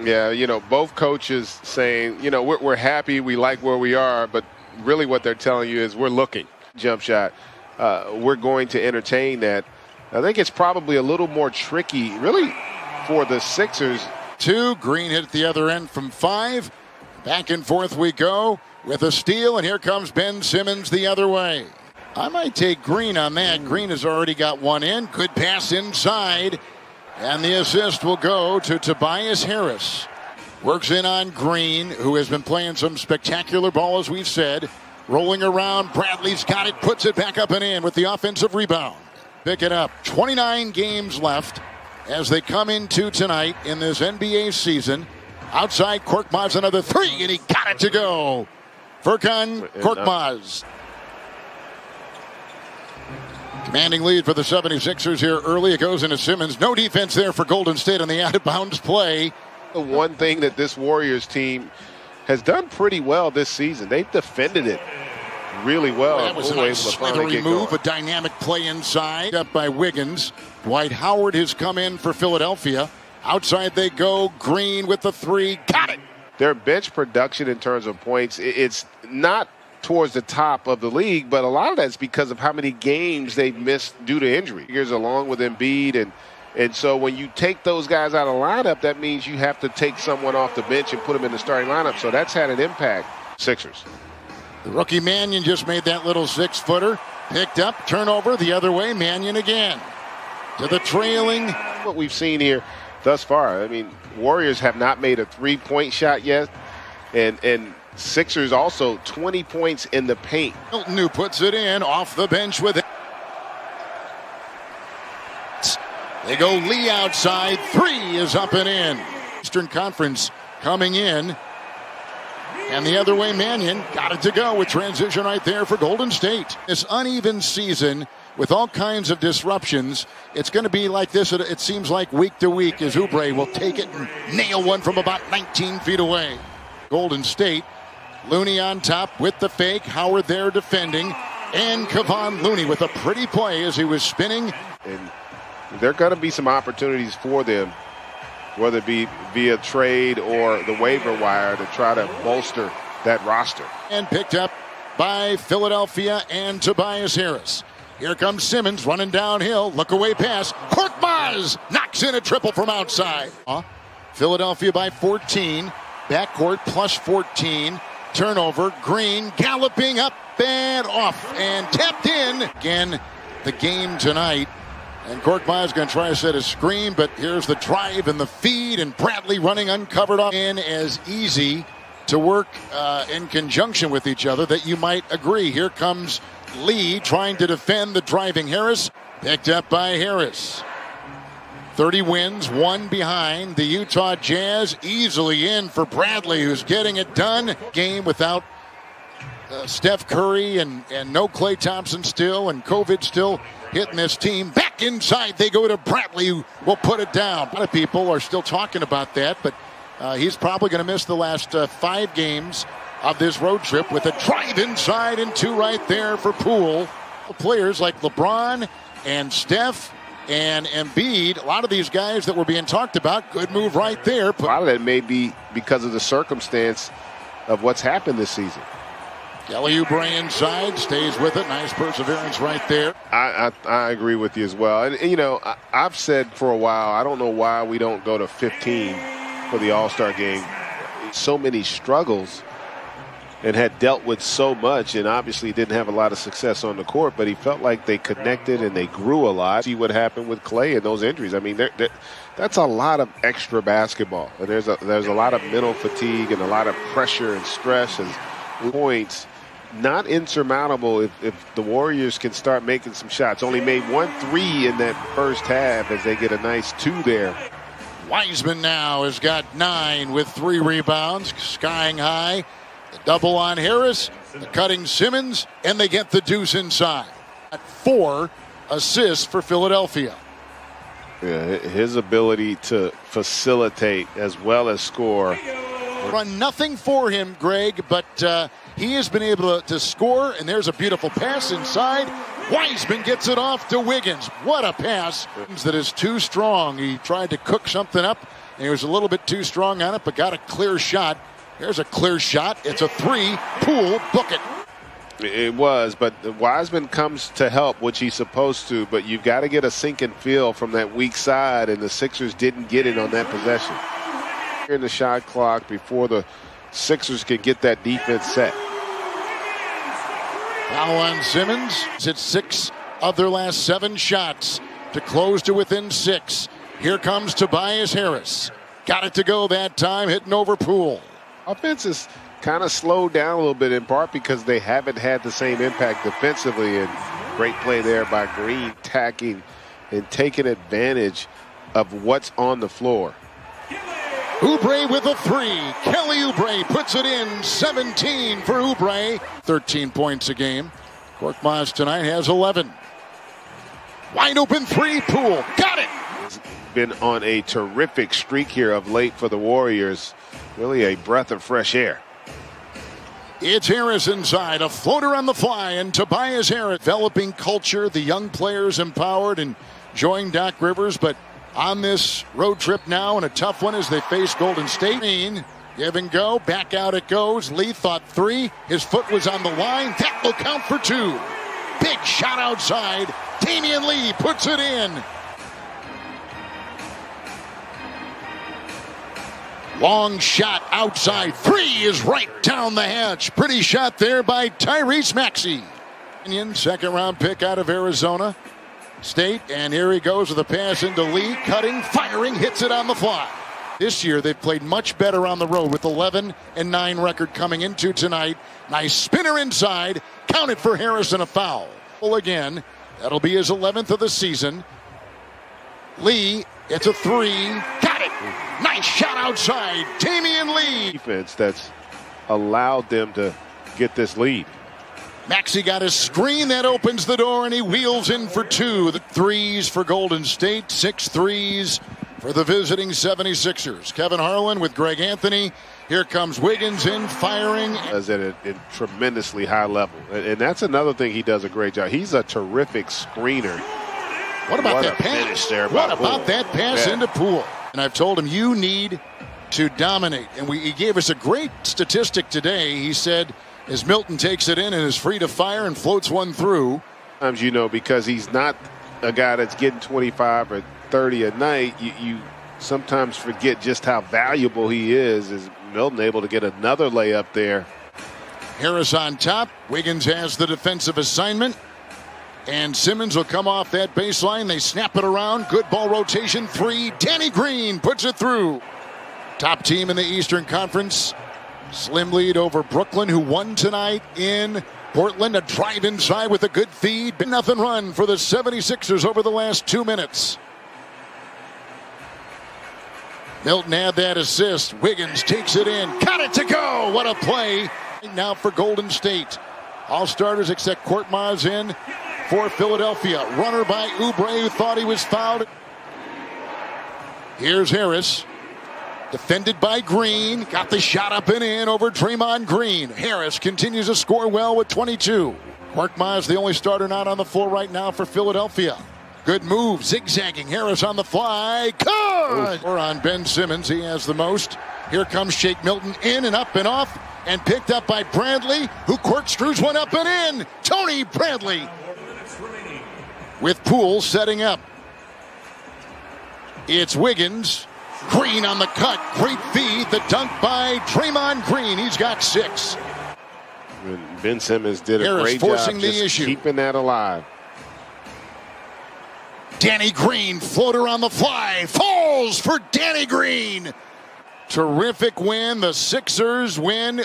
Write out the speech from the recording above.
Yeah, both coaches saying, we're happy, we like where we are, but really what they're telling you is we're looking. Jump shot. We're going to entertain that. I think it's probably a little more tricky, really, for the Sixers. 2, Green hit at the other end from 5. Back and forth we go with a steal, and here comes Ben Simmons the other way. I might take Green on that. Green has already got one in. Good pass inside. And the assist will go to Tobias Harris. Works in on Green, who has been playing some spectacular ball, as we've said. Rolling around, Bradley's got it, puts it back up and in with the offensive rebound. Pick it up. 29 games left as they come into tonight in this NBA season. Outside, Korkmaz another 3, and he got it to go. Furkan Korkmaz. Commanding lead for the 76ers here early. It goes into Simmons. No defense there for Golden State on the out-of-bounds play. The one thing that this Warriors team has done pretty well this season, they've defended it really well. That was a nice slithery move, a dynamic play inside. Up by Wiggins. Dwight Howard has come in for Philadelphia. Outside they go. Green with the 3. Got it. Their bench production in terms of points, it's not towards the top of the league, but a lot of that's because of how many games they've missed due to injury. Here's along with Embiid, and so when you take those guys out of the lineup, that means you have to take someone off the bench and put them in the starting lineup. So that's had an impact. Sixers. The rookie Mannion just made that little 6-footer. Picked up, turnover the other way. Mannion again to the trailing. What we've seen here thus far, I mean, Warriors have not made a 3-point shot yet, and Sixers also 20 points in the paint. Milton, who puts it in off the bench with it. They go Lee outside. 3 is up and in. Eastern Conference coming in. And the other way, Mannion got it to go with transition right there for Golden State. This uneven season with all kinds of disruptions, it's going to be like this, it seems like, week to week, as Oubre will take it and nail one from about 19 feet away. Golden State, Looney on top with the fake. Howard there defending. And Kevon Looney with a pretty play as he was spinning. And there are going to be some opportunities for them, whether it be via trade or the waiver wire, to try to bolster that roster. And picked up by Philadelphia and Tobias Harris. Here comes Simmons running downhill. Look away pass. Korkmaz knocks in a triple from outside. Philadelphia by 14. Backcourt plus 14. Turnover. Green galloping up and off and tapped in. Again, the game tonight. And Korkmaz is going to try to set a screen, but here's the drive and the feed, and Bradley running uncovered off. And as easy to work in conjunction with each other that you might agree. Here comes Lee trying to defend the driving Harris. Picked up by Harris. 30 wins, 1 behind. The Utah Jazz easily in for Bradley, who's getting it done. Game without Steph Curry and no Klay Thompson still, and COVID still hitting this team. Back inside they go to Bradley, who will put it down. A lot of people are still talking about that, but he's probably going to miss the last 5 games of this road trip with a drive inside and 2 right there for Poole. Players like LeBron and Steph and Embiid, a lot of these guys that were being talked about, good move right there. A lot of that may be because of the circumstance of what's happened this season. Kelly Oubre inside, stays with it. Nice perseverance right there. I agree with you as well. And I've said for a while, I don't know why we don't go to 15 for the All-Star game. So many struggles and had dealt with so much, and obviously didn't have a lot of success on the court, but he felt like they connected and they grew a lot. See what happened with Klay and those injuries. I mean, that's a lot of extra basketball. And there's a lot of mental fatigue and a lot of pressure and stress and points. Not insurmountable if the Warriors can start making some shots. Only made 1 3 in that first half as they get a nice 2 there. Wiseman now has got 9 with 3 rebounds, skying high. The double on Harris, the cutting Simmons, and they get the deuce inside. 4 assists for Philadelphia. Yeah, his ability to facilitate as well as score. Run nothing for him, Greg, but he has been able to score, and there's a beautiful pass inside. Wiseman gets it off to Wiggins. What a pass that is too strong. He tried to cook something up He was a little bit too strong on it, but got a clear shot. There's a clear shot. It's a three. Poole, book it. It was, but Wiseman comes to help, which he's supposed to, but you've got to get a sinking feel from that weak side, and the Sixers didn't get it on that possession. In the shot clock before the Sixers can get that defense set. Foul on Simmons. It's 6 of their last 7 shots to close to within 6. Here comes Tobias Harris. Got it to go that time, hitting over Poole. Offense is kind of slowed down a little bit, in part because they haven't had the same impact defensively, and great play there by Green, tacking and taking advantage of what's on the floor. Oubre with a 3. Kelly Oubre puts it in. 17 for Oubre. 13 points a game. Korkmaz tonight has 11. Wide open 3. Poole got it. He's been on a terrific streak here of late for the Warriors. Really a breath of fresh air. It's Harris inside, a floater on the fly, and Tobias Harris developing culture, the young players empowered and enjoying Doc Rivers, but on this road trip now, and a tough one as they face Golden State. Give and go, back out it goes. Lee thought 3, his foot was on the line. That will count for 2. Big shot outside. Damian Lee puts it in. Long shot outside. 3 is right down the hatch. Pretty shot there by Tyrese Maxey. Second round pick out of Arizona State. And here he goes with a pass into Lee. Cutting, firing, hits it on the fly. This year they've played much better on the road with 11-9 record coming into tonight. Nice spinner inside. Counted for Harrison, a foul. Again, that'll be his 11th of the season. Lee, it's a 3. Got it. Nice shot outside. Damian Lee. Defense that's allowed them to get this lead. Maxey got his screen that opens the door, and he wheels in for 2. The 3s for Golden State, 6 threes for the visiting 76ers. Kevin Harlan with Greg Anthony. Here comes Wiggins in, firing. At a tremendously high level. And that's another thing he does a great job. He's a terrific screener. What about that pass? What about that pass into Poole? And I've told him, you need to dominate. And he gave us a great statistic today. He said, as Milton takes it in and is free to fire and floats one through. Sometimes, because he's not a guy that's getting 25 or 30 a night, you sometimes forget just how valuable he is. Is Milton able to get another layup there? Harris on top. Wiggins has the defensive assignment. And Simmons will come off that baseline. They snap it around. Good ball rotation. 3. Danny Green puts it through. Top team in the Eastern Conference. Slim lead over Brooklyn, who won tonight in Portland. A drive inside with a good feed. Nothing run for the 76ers over the last 2 minutes. Milton had that assist. Wiggins takes it in. Got it to go. What a play. Now for Golden State. All starters except Korkmaz in for Philadelphia. Runner by Oubre, who thought he was fouled. Here's Harris. Defended by Green. Got the shot up and in over Draymond Green. Harris continues to score well with 22. Korkmaz, the only starter not on the floor right now for Philadelphia. Good move, zigzagging. Harris on the fly. Good! Or on Ben Simmons, he has the most. Here comes Shake Milton in and up and off. And picked up by Bradley, who corkscrews one up and in. Tony Bradley with Poole setting up. It's Wiggins. Green on the cut. Great feed. The dunk by Draymond Green. He's got 6. Ben Simmons did a great job just keeping that alive. Danny Green, floater on the fly. Falls for Danny Green. Terrific win. The Sixers win